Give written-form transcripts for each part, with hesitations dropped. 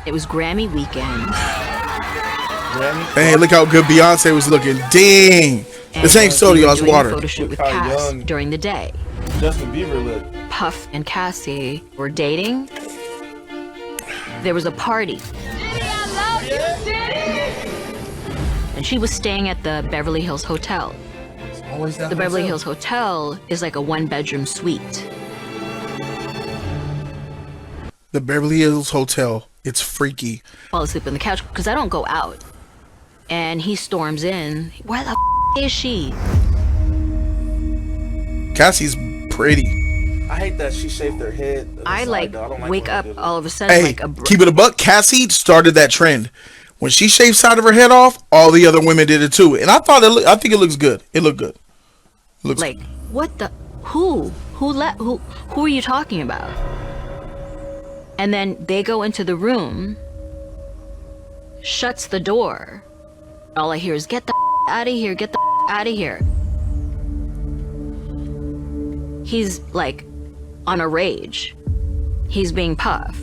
It was Grammy weekend. Hey, look how good Beyonce was looking. Dang. This ain't soda, y'all. It's water. Photo shoot with Cass during the day. Justin Bieber look. Puff and Cassie were dating. There was a party. And she was staying at the Beverly Hills Hotel. The Beverly Hills Hotel is like a 1-bedroom suite. The Beverly Hills Hotel. It's freaky. Fall asleep on the couch because I don't go out. And he storms in. Where the is she? Cassie's pretty. I hate that she shaved her head. I like wake up all of a sudden Hey, like a keep it a buck. Cassie started that trend. When she shaved side of her head off, all the other women did it too. And I think it looks good. It looked good. It looks like, what the? Who are you talking about? And then they go into the room, shuts the door. All I hear is, get the out of here, get the out of here. He's like on a rage. He's being Puff.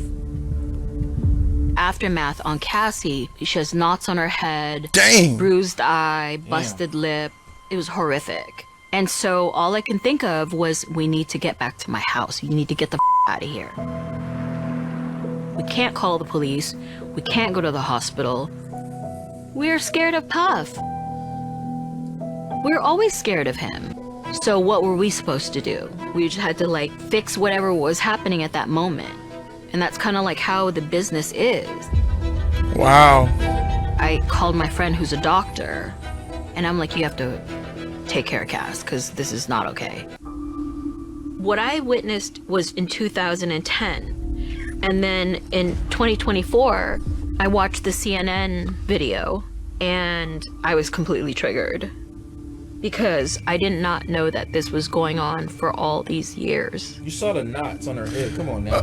Aftermath on Cassie, she has knots on her head. Dang. Bruised eye, busted lip. It was horrific. And so all I can think of was, we need to get back to my house. You need to get the out of here. We can't call the police. We can't go to the hospital. We're scared of Puff. We're always scared of him. So what were we supposed to do? We just had to like fix whatever was happening at that moment. And that's kind of like how the business is. wow. I called my friend who's a doctor, and I'm like, you have to take care of Cass because this is not okay. What I witnessed was in 2010. And then in 2024, I watched the CNN video and I was completely triggered because I did not know that this was going on for all these years. You saw the knots on her head. Come on now.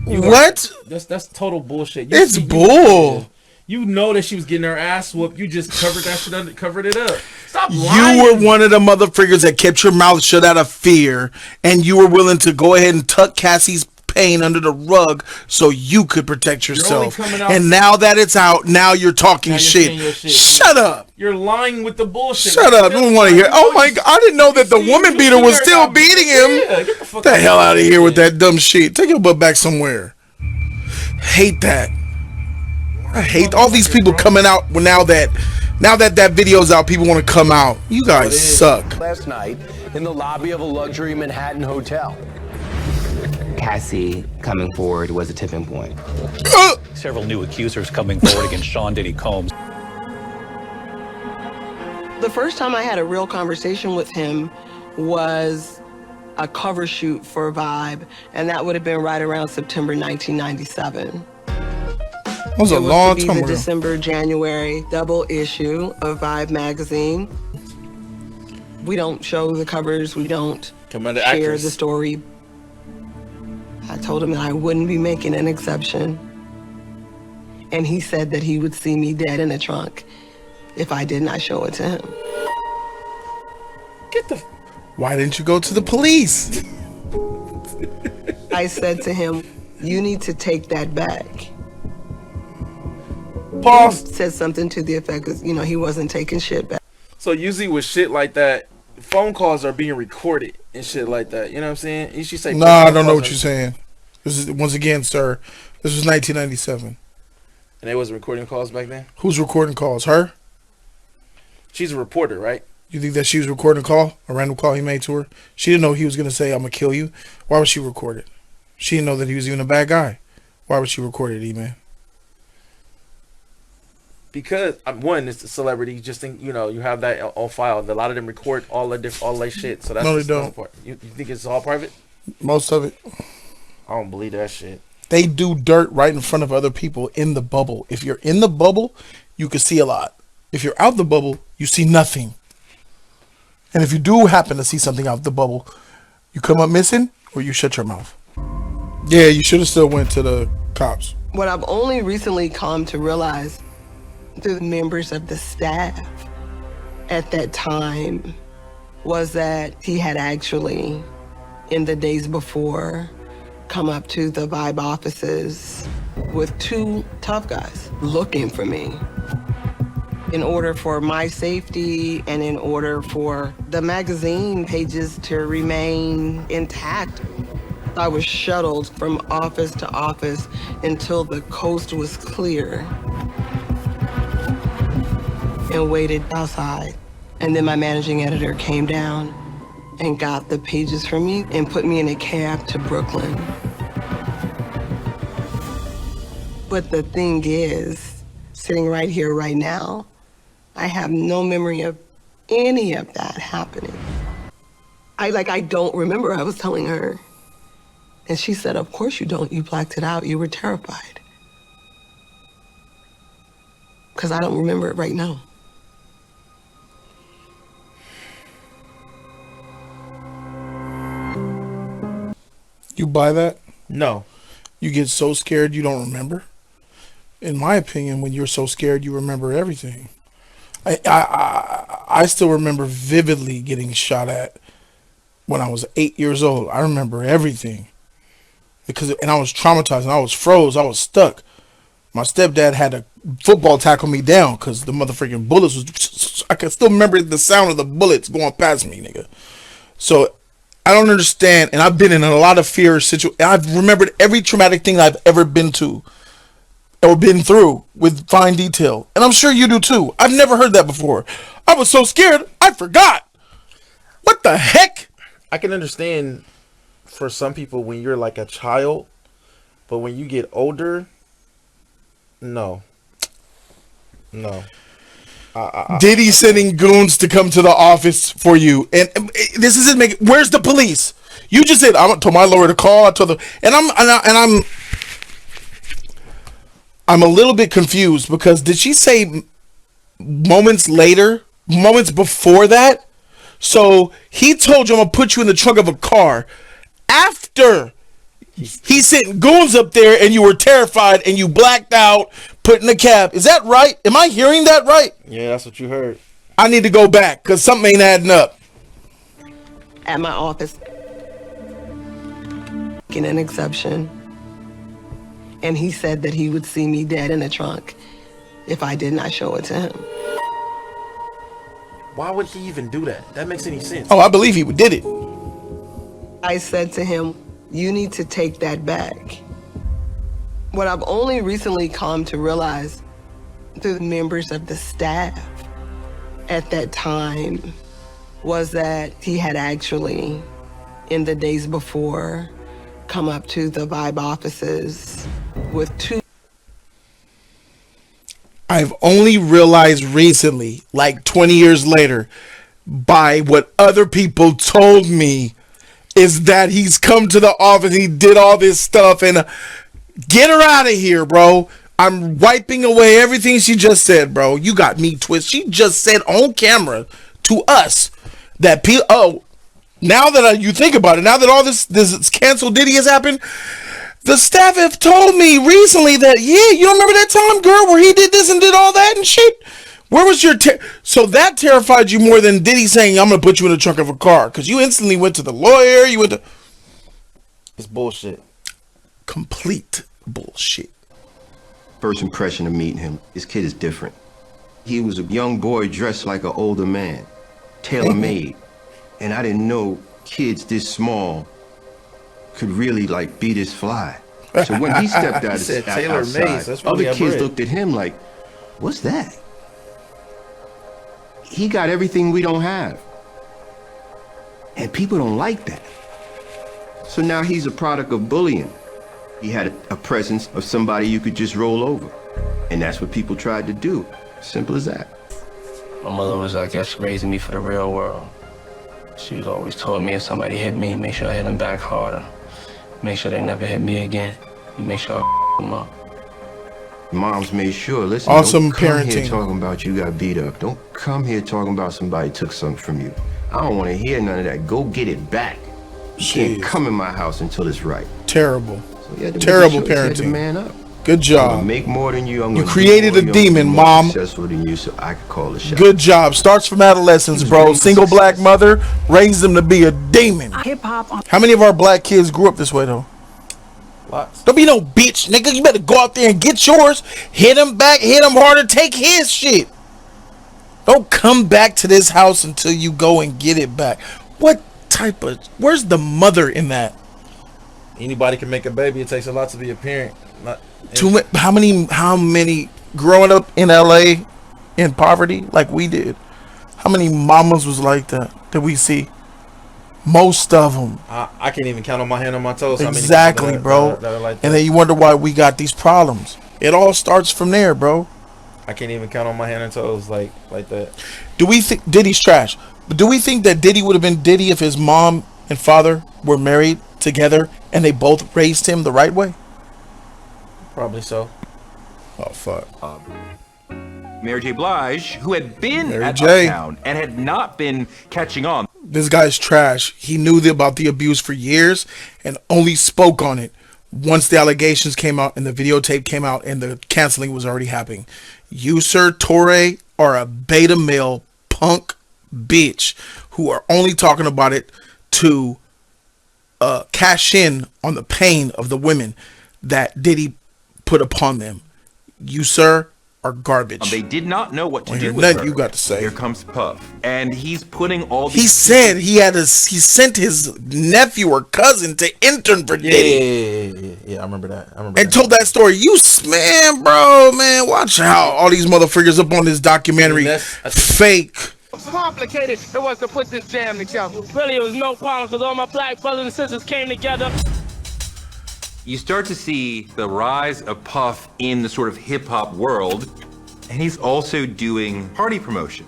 What? That's total bullshit. It's bull. You know that she was getting her ass whooped. You just covered that shit up, covered it up. Stop lying. You were one of the motherfuckers that kept your mouth shut out of fear, and you were willing to go ahead and tuck Cassie's pain under the rug so you could protect yourself. And now that it's out, now you're talking shit. Shut up. You're lying with the bullshit. Shut up. I don't want to hear. Oh my God. I didn't know that the woman beater was still beating him. Yeah, get the hell out of here with that dumb shit. Take your butt back somewhere. Hate that. I hate all these people coming out now that video's out. People want to come out. You guys suck. Last night in the lobby of a luxury Manhattan hotel. Cassie coming forward was a tipping point. Several new accusers coming forward against Sean Diddy Combs. The first time I had a real conversation with him was a cover shoot for Vibe, and that would have been right around September 1997. That was a long time ago. The December, January double issue of Vibe magazine. We don't show the covers. We don't share the story. I told him that I wouldn't be making an exception. And he said that he would see me dead in the trunk if I did not show it to him. Why didn't you go to the police? I said to him, you need to take that back. Paul said something to the effect of, he wasn't taking shit back. So usually with shit like that, phone calls are being recorded and shit like that. You know what I'm saying? You should say. No, I don't know what you're saying. This is, once again, sir, this was 1997. And they wasn't recording calls back then? Who's recording calls? Her? She's a reporter, right? You think that she was recording a call? A random call he made to her? She didn't know he was going to say, I'm going to kill you. Why would she record it? She didn't know that he was even a bad guy. Why would she record it, E-Man? Because one, it's a celebrity. You just think you have that on file. A lot of them record all that shit. So that's no, they don't. You think it's all private? Most of it. I don't believe that shit. They do dirt right in front of other people in the bubble. If you're in the bubble, you can see a lot. If you're out the bubble, you see nothing. And if you do happen to see something out the bubble, you come up missing or you shut your mouth. Yeah, you should have still went to the cops. What I've only recently come to realize through the members of the staff at that time was that he had actually, in the days before, come up to the Vibe offices with 2 tough guys looking for me. In order for my safety and in order for the magazine pages to remain intact, I was shuttled from office to office until the coast was clear and waited outside. And then my managing editor came down and got the pages for me and put me in a cab to Brooklyn. But the thing is, sitting right here, right now, I have no memory of any of that happening. I don't remember. I was telling her. And she said, of course you don't. You blacked it out. You were terrified. Because I don't remember it right now. You buy that? No. You get so scared you don't remember? In my opinion, when you're so scared, you remember everything. I still remember vividly getting shot at when I was 8 years old. I remember everything. And I was traumatized and I was froze. I was stuck. My stepdad had to football tackle me down because the motherfucking bullets was... I can still remember the sound of the bullets going past me, nigga. So I don't understand. And I've been in a lot of fear situations. I've remembered every traumatic thing I've ever been to or been through with fine detail. And I'm sure you do too. I've never heard that before. I was so scared, I forgot. What the heck? I can understand for some people when you're like a child, but when you get older, no. Diddy sending goons to come to the office for you. And this isn't making... Where's the police? You just said, I told my lawyer to call. I told them... I'm a little bit confused because did she say moments before that? So he told you, I'm going to put you in the trunk of a car after he sent goons up there and you were terrified and you blacked out, put in a cab. Is that right? Am I hearing that right? Yeah, that's what you heard. I need to go back because something ain't adding up. At my office, making an exception. And he said that he would see me dead in the trunk if I did not show it to him. Why would he even do that? That makes any sense. Oh, I believe he did it. I said to him, you need to take that back. What I've only recently come to realize through members of the staff at that time was that he had actually, in the days before, come up to the Vibe offices with 2. I've only realized recently, like 20 years later, by what other people told me, is that he's come to the office, he did all this stuff, and get her out of here, bro. I'm wiping away everything she just said, bro. You got me twisted. She just said on camera to us that now that you think about it, now that all this cancel Diddy has happened, the staff have told me recently that, yeah, you don't remember that time, girl, where he did this and did all that and shit? Where was your... So that terrified you more than Diddy saying, I'm going to put you in the trunk of a car. Because you instantly went to the lawyer, you went to... It's bullshit. Complete bullshit. First impression of meeting him, this kid is different. He was a young boy dressed like an older man, tailor-made. And I didn't know kids this small could really be this fly. So when he stepped out outside, other kids looked at him like, what's that? He got everything we don't have. And people don't like that. So now he's a product of bullying. He had a presence of somebody you could just roll over. And that's what people tried to do. Simple as that. My mother was, I guess, raising me for the real world. She was always told me if somebody hit me, make sure I hit them back harder. Make sure they never hit me again. Make sure I them up. Moms made sure, listen, awesome don't come parenting. here talking about you got beat up. Don't come here talking about somebody took something from you. I don't want to hear none of that. Go get it back. You can't come in my house until it's right. Terrible. So terrible parenting. parenting. Man up. Good job. Make more than you. You created a demon, Mom. Successful than you, so I could call the shot. Good job. Starts from adolescence, bro. Single black mother raised them to be a demon. Hip hop. How many of our black kids grew up this way, though? Lots. Don't be no bitch, nigga. You better go out there and get yours. Hit him back, hit him harder, take his shit. Don't come back to this house until you go and get it back. What type of... Where's the mother in that? Anybody can make a baby. It takes a lot to be a parent. How many growing up in LA in poverty like we did? How many mamas was like that we see? Most of them. I can't even count on my hand on my toes. Exactly, that, bro. That are like that. And then you wonder why we got these problems. It all starts from there, bro. I can't even count on my hand and toes like that. Do we think Diddy's trash? But do we think that Diddy would have been Diddy if his mom and father were married together and they both raised him the right way? Probably so. Oh, fuck. Mary J. Blige, who had been Mary at J. Uptown and had not been catching on. This guy's trash. He knew about the abuse for years and only spoke on it once the allegations came out and the videotape came out and the canceling was already happening. You, sir, Torre, are a beta male punk bitch who are only talking about it to cash in on the pain of the women that Diddy put upon them. You, sir, are garbage. They did not know what to do with nothing her. you got to say. Here comes Puff, and he's putting all these... He said he sent his nephew or cousin to intern for Diddy. Yeah, I remember that. And told that story. Man, watch out. All these motherfuckers up on this documentary. Fake. Complicated it was to put this jam together. Really, it was no problem because all my black brothers and sisters came together. You start to see the rise of Puff in the sort of hip-hop world, and he's also doing party promotion.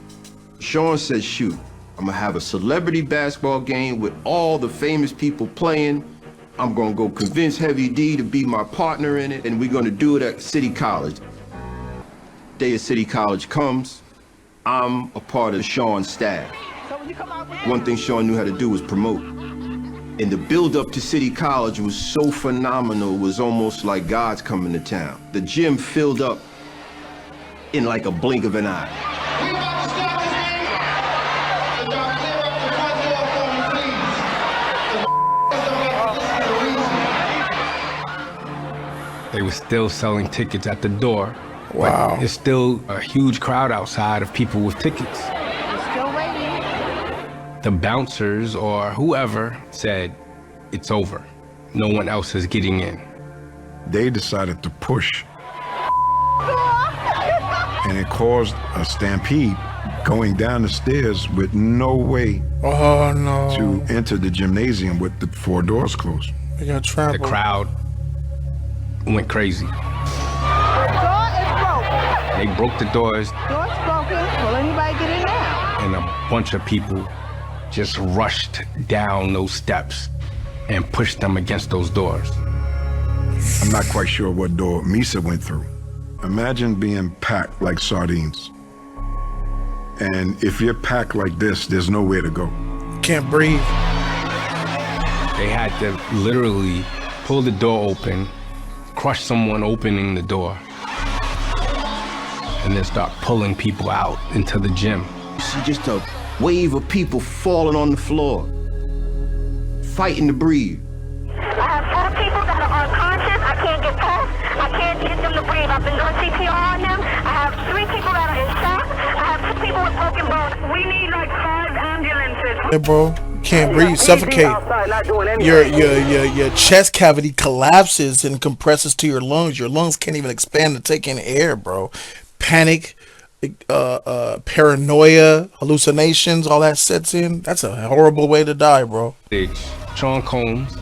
Sean said, shoot, I'm gonna have a celebrity basketball game with all the famous people playing. I'm gonna go convince Heavy D to be my partner in it, and we're gonna do it at City College. Day of City College comes, I'm a part of Sean's staff. One thing Sean knew how to do was promote. And the build up to City College was so phenomenal, it was almost like God's coming to town. The gym filled up in like a blink of an eye. They were still selling tickets at the door. Wow. There's still a huge crowd outside of people with tickets. Still waiting. The bouncers or whoever said, it's over. No one else is getting in. They decided to push. And it caused a stampede going down the stairs with no way to enter the gymnasium with the 4 doors closed. They got trampled. The crowd went crazy. They broke the doors. Door's broken. Will anybody get in now? And a bunch of people just rushed down those steps and pushed them against those doors. I'm not quite sure what door Misa went through. Imagine being packed like sardines. And if you're packed like this, there's nowhere to go. Can't breathe. They had to literally pull the door open, crush someone opening the door, and then start pulling people out into the gym. You see just a wave of people falling on the floor, fighting to breathe. I have 4 people that are unconscious. I can't get past. I can't get them to breathe. I've been doing CPR on them. I have 3 people that are in shock. I have 2 people with broken bones. We need like 5 ambulances. Hey, bro, can't breathe, suffocate. Your chest cavity collapses and compresses to your lungs. Your lungs can't even expand to take in air, bro. Panic, paranoia, hallucinations, all that sets in. That's a horrible way to die, bro. Sean Combs,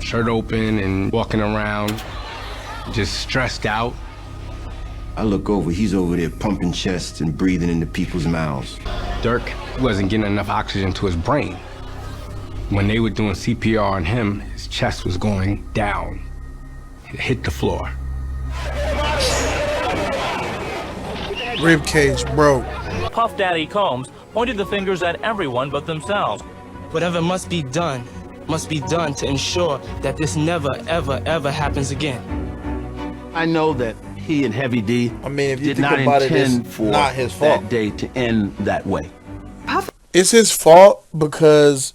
shirt open and walking around, just stressed out. I look over, he's over there pumping chests and breathing into people's mouths. Dirk wasn't getting enough oxygen to his brain. When they were doing CPR on him, his chest was going down. It hit the floor. Rib cage broke. Puff Daddy Combs pointed the fingers at everyone but themselves. Whatever must be done to ensure that this never, ever, ever happens again. I know that he and Heavy D did not intend for not his fault. that day to end that way. It's his fault because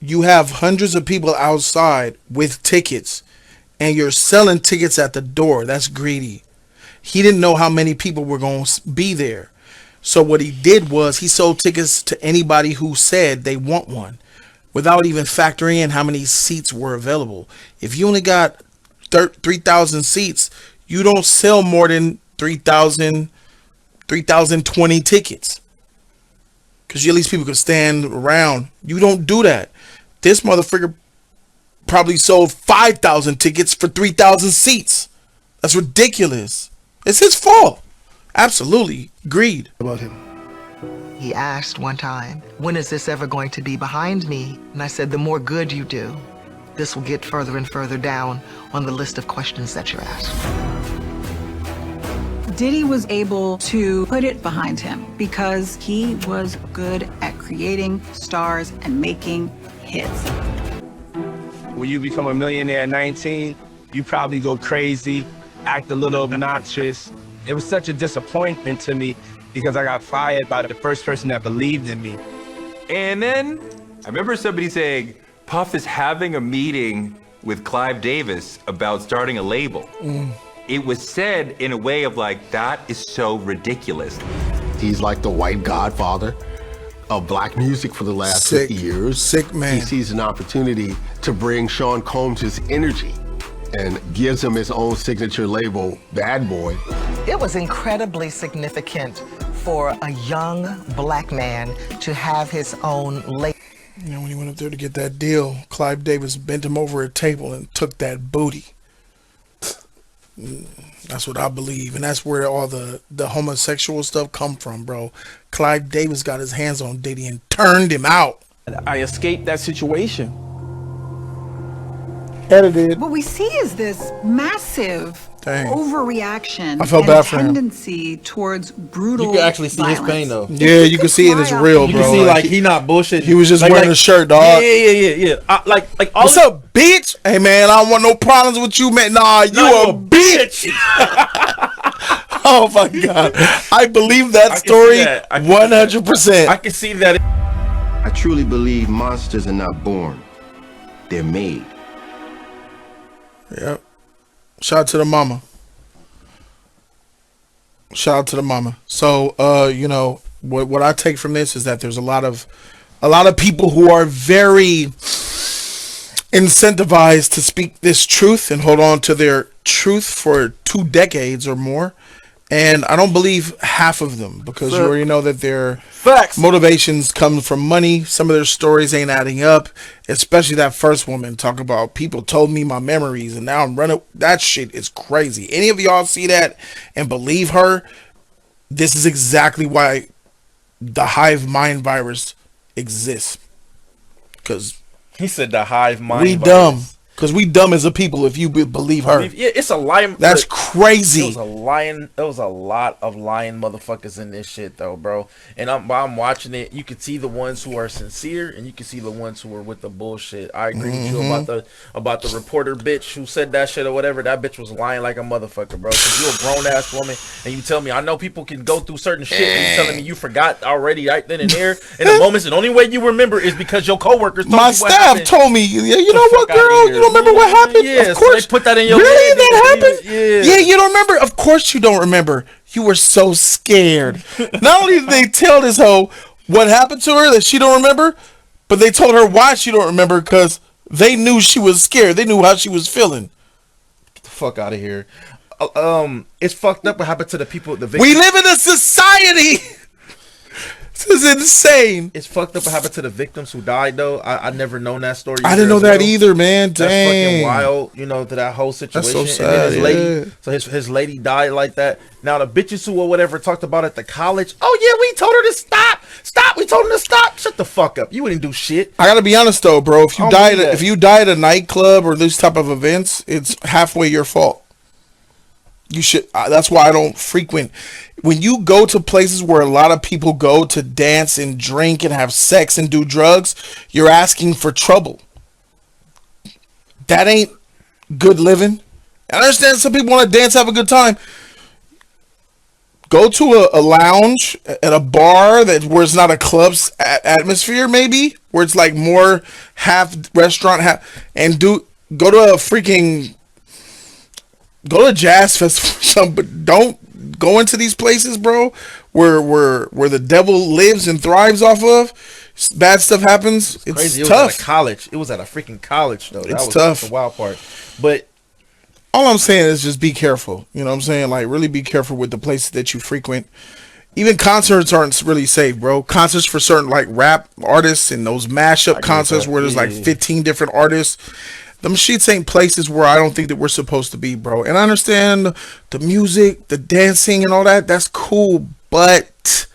you have hundreds of people outside with tickets, and you're selling tickets at the door. That's greedy. He didn't know how many people were going to be there. So what he did was he sold tickets to anybody who said they want one, without even factoring in how many seats were available. If you only got 3,000 seats, you don't sell more than 3,020 tickets, because at least people could stand around. You don't do that. This motherfucker probably sold 5,000 tickets for 3,000 seats. That's ridiculous. It's his fault. Absolutely. Greed. About him. He asked one time, when is this ever going to be behind me? And I said, the more good you do, this will get further and further down on the list of questions that you're asked. Diddy was able to put it behind him because he was good at creating stars and making hits. When you become a millionaire at 19, you probably go crazy, act a little obnoxious. It was such a disappointment to me because I got fired by the first person that believed in me. And then I remember somebody saying, Puff is having a meeting with Clive Davis about starting a label. It was said in a way of like, that is so ridiculous. He's like the white godfather of black music for the last 50 years. Sick man. He sees an opportunity to bring Sean Combs' energy and gives him his own signature label, Bad Boy. It was incredibly significant for a young black man to have his own label. You know, when he went up there to get that deal, Clive Davis bent him over a table and took that booty. That's what I believe, and that's where all the homosexual stuff come from, bro. Clive Davis got his hands on Diddy and turned him out. I escaped that situation. Edited. What we see is this massive overreaction I felt and bad for him. tendency towards brutal You can actually see violence. his pain though. Yeah, you can see it. It's real, bro. You can see like he not bullshit. He was just wearing a shirt, dog. Yeah. Like all what's up, bitch? Hey man, I don't want no problems with you, man. Nah, you a bitch. Oh my god, I believe that story 100%. I can see that. I truly believe monsters are not born; they're made. Yep. Shout out to the mama. Shout out to the mama. So, you know, what I take from this is that there's a lot of people who are very incentivized to speak this truth and hold on to their truth for 2 decades or more. And I don't believe half of them, because you already know that their motivations come from money. Some of their stories ain't adding up, especially that first woman talk about people told me my memories and now I'm running. That shit is crazy. Any of y'all see that and believe her? This is exactly why the hive mind virus exists. Because he said the hive mind we virus. dumb. Because we dumb as a people if you believe her. Yeah, it's a lion. That's crazy. It was a lion. There was a lot of lying motherfuckers in this shit, though, bro. And I'm watching it. You can see the ones who are sincere, and you can see the ones who are with the bullshit. I agree with you about the reporter bitch who said that shit or whatever. That bitch was lying like a motherfucker, bro. Because you a grown ass woman, and you tell me I know people can go through certain shit. And you telling me you forgot already right then and there in the moments. And the only way you remember is because your coworkers told my you what staff happened. Told me. Yeah, you know what, girl? You don't remember what happened? Yeah, of course. So they put that in your really? head. That happened? Yeah, you don't remember? Of course you don't remember. You were so scared. Not only did they tell this hoe what happened to her that she don't remember, but they told her why she don't remember, because they knew she was scared. They knew how she was feeling. Get the fuck out of here. It's fucked up what happened to the people. The victims. We live in a society. This is insane. It's fucked up what happened to the victims who died, though. I never known that story. I didn't know that either, man. Dang. That's fucking wild, you know, to that whole situation. That's so sad. And then his lady died like that. Now the bitches who or whatever talked about at the college. Oh yeah, we told her to stop. We told her to stop. Shut the fuck up. You wouldn't do shit. I gotta be honest though, bro. If you die at a nightclub or these type of events, it's halfway your fault. You should. That's why I don't frequent. When you go to places where a lot of people go to dance and drink and have sex and do drugs, you're asking for trouble. That ain't good living. I understand some people want to dance, have a good time. Go to a lounge at a bar where it's not a club's atmosphere, maybe. where it's like more half restaurant, half, and go to a jazz festival or something, but don't go into these places, bro, where the devil lives and thrives off of. Bad stuff happens. It's crazy. Tough. It was at a college. It was at a freaking college, though. It's was tough. The wild part. But all I'm saying is just be careful. You know what I'm saying? Like, really be careful with the places that you frequent. Even concerts aren't really safe, bro. Concerts for certain like rap artists and those mashup concerts where there's like 15 different artists. Them shits ain't places where I don't think that we're supposed to be, bro. And I understand the music, the dancing and all that. That's cool, but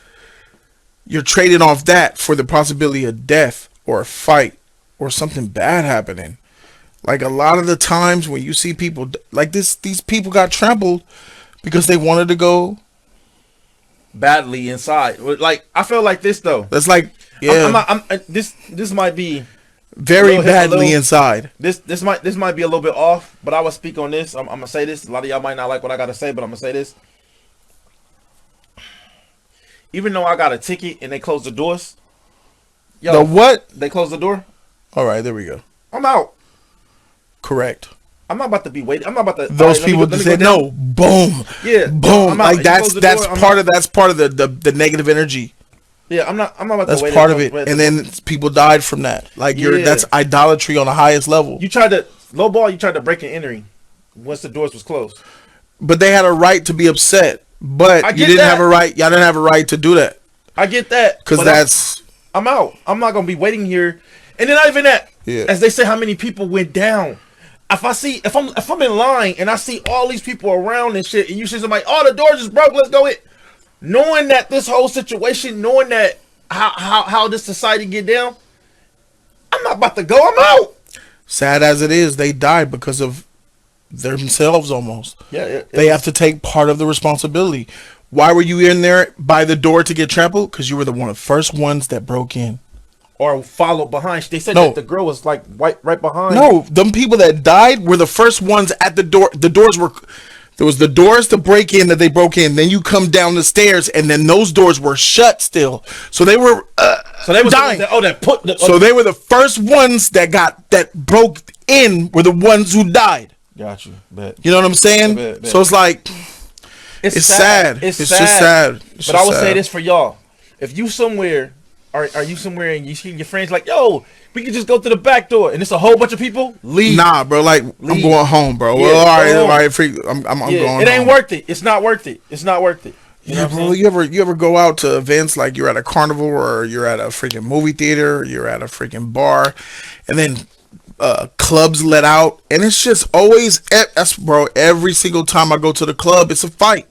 you're trading off that for the possibility of death or a fight or something bad happening. Like a lot of the times when you see people like this, these people got trampled because they wanted to go badly inside. Like, I feel like this though. That's like, yeah. This might be very badly inside. This might be a little bit off, but I will speak on this. I'm gonna say this. A lot of y'all might not like what I gotta say, but I'm gonna say this. Even though I got a ticket and they closed the doors. The what? They closed the door. All right, there we go. I'm out. Correct. I'm not about to be waiting. I'm not about to. Those people said no. Boom. Yeah. Boom. Like that's part of the negative energy. Yeah, I'm not about that's to wait. That's part of it. And then people died from that. Like that's idolatry on the highest level. You tried to lowball. You tried to break and entering once the doors was closed. But they had a right to be upset. But you didn't have a right. Y'all didn't have a right to do that. I get that. Because that's. I'm out. I'm not gonna be waiting here. And then not even that. Yeah. As they say, how many people went down? If I'm in line and I see all these people around and shit, and you see somebody, oh, the doors is broke, let's go in. Knowing that this whole situation, knowing that how this society get down, I'm not about to go. I'm out. Sad as it is, they died because of themselves almost. Yeah, they have to take part of the responsibility. Why were you in there by the door to get trampled? Because you were one of the first ones that broke in. Or followed behind. They said that the girl was like right behind. No, them people that died were the first ones at the door. The doors were, there was the doors to break in that they broke in. Then you come down the stairs, and then those doors were shut still. So they were dying. So they were the first ones that broke in. Were the ones who died. Got you. Bet. You know what I'm saying? Bet. So it's like it's sad. It's just sad. But I would say this for y'all: if you somewhere. Are you somewhere and you see your friends like, yo, we can just go to the back door and it's a whole bunch of people? Leave. Nah, bro. Like, leave. I'm going home, bro. Yeah, well, all right. I'm going. It ain't worth it. It's not worth it. It's not worth it. You know bro. You ever go out to events like you're at a carnival or you're at a freaking movie theater, or you're at a freaking bar, and then clubs let out, and it's just always bro. Every single time I go to the club, it's a fight.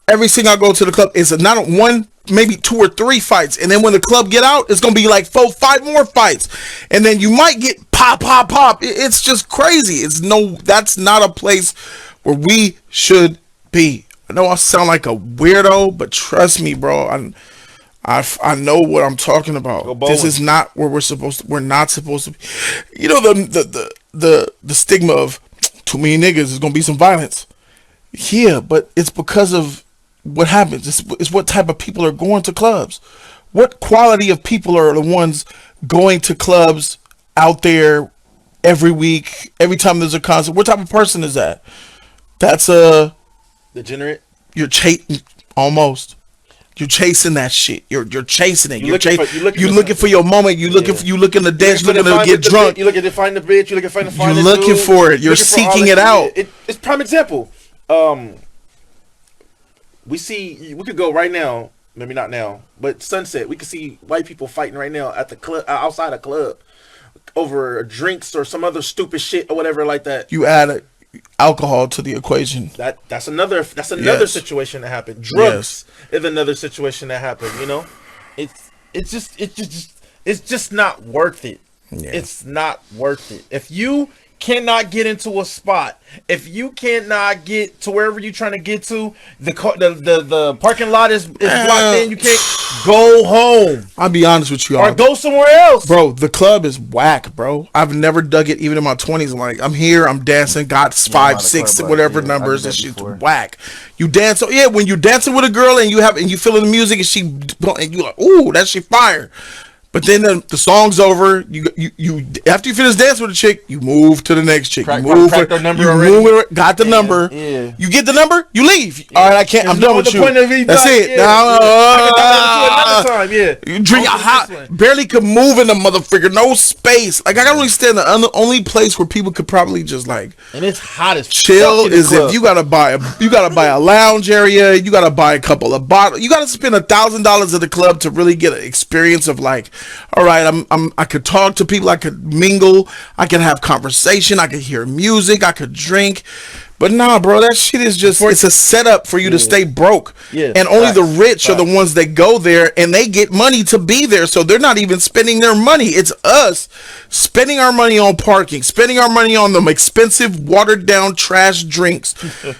Every single I go to the club, it's not one, maybe 2 or 3 fights. And then when the club get out, it's going to be like 4, 5 more fights. And then you might get pop. It's just crazy. That's not a place where we should be. I know I sound like a weirdo, but trust me, bro. I know what I'm talking about. This is not where we're not supposed to be. You know, the stigma of too many niggas is going to be some violence. Yeah, but it's because of what happens. It's what type of people are going to clubs. What quality of people are the ones going to clubs out there every week, every time there's a concert? What type of person is that? That's a degenerate. You're almost. You're chasing that shit. You're chasing it. You're looking for your moment. You looking to dance. You're looking to get drunk. You looking to find the bitch. You looking to find the. You're looking for it. You're seeking it out. It's prime example. We could go right now, maybe not now, but sunset. We could see white people fighting right now at the club, outside a club, over drinks or some other stupid shit or whatever like that. You add alcohol to the equation. That's another situation that happened. Drugs is another situation that happened. You know, it's just not worth it. Yeah. It's not worth it. If you cannot get into a spot, if you cannot get to wherever you're trying to get to, the parking lot is blocked in, you can't go home. I'll be honest with you, or go somewhere else, bro. The club is whack, bro. I've never dug it even in my 20s. Like, I'm here, I'm dancing, got 5, 6, whatever numbers, and shit's whack. You dance, when you're dancing with a girl and you feeling the music and you like, ooh, that shit fire. But then the song's over. You after you finish dancing with a chick, you move to the next chick. Crack their number you already. move it, got the number. Yeah. You get the number, you leave. All right, I can't. I'm done with you. That's it. I can do it another time. Yeah. You drink hot. Barely could move in the motherfucker. No space. Like I can understand the only place where people could probably just like and it's hot as chill fuck in the is club. if you gotta buy a lounge area. You gotta buy a couple of bottles. You gotta spend $1,000 at the club to really get an experience of like, all right, I could talk to people, I could mingle, I could have conversation, I could hear music, I could drink. But nah, bro, that shit is just, it's a setup for you to stay broke. Yeah, and only the rich are the ones that go there and they get money to be there. So they're not even spending their money. It's us spending our money on parking, spending our money on them expensive, watered down trash drinks,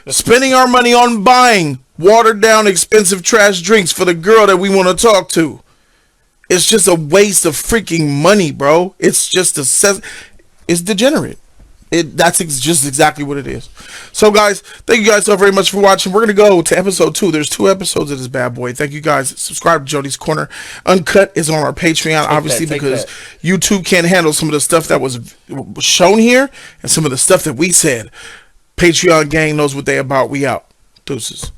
spending our money on buying watered down, expensive trash drinks for the girl that we want to talk to. It's just a waste of freaking money, bro. It's just it's degenerate. That's just exactly what it is. So, guys, thank you guys so very much for watching. We're going to go to episode 2. There's 2 episodes of this bad boy. Thank you guys. Subscribe to Jody's Corner. Uncut is on our Patreon, obviously, because YouTube can't handle some of the stuff that was shown here and some of the stuff that we said. Patreon gang knows what they about. We out. Deuces.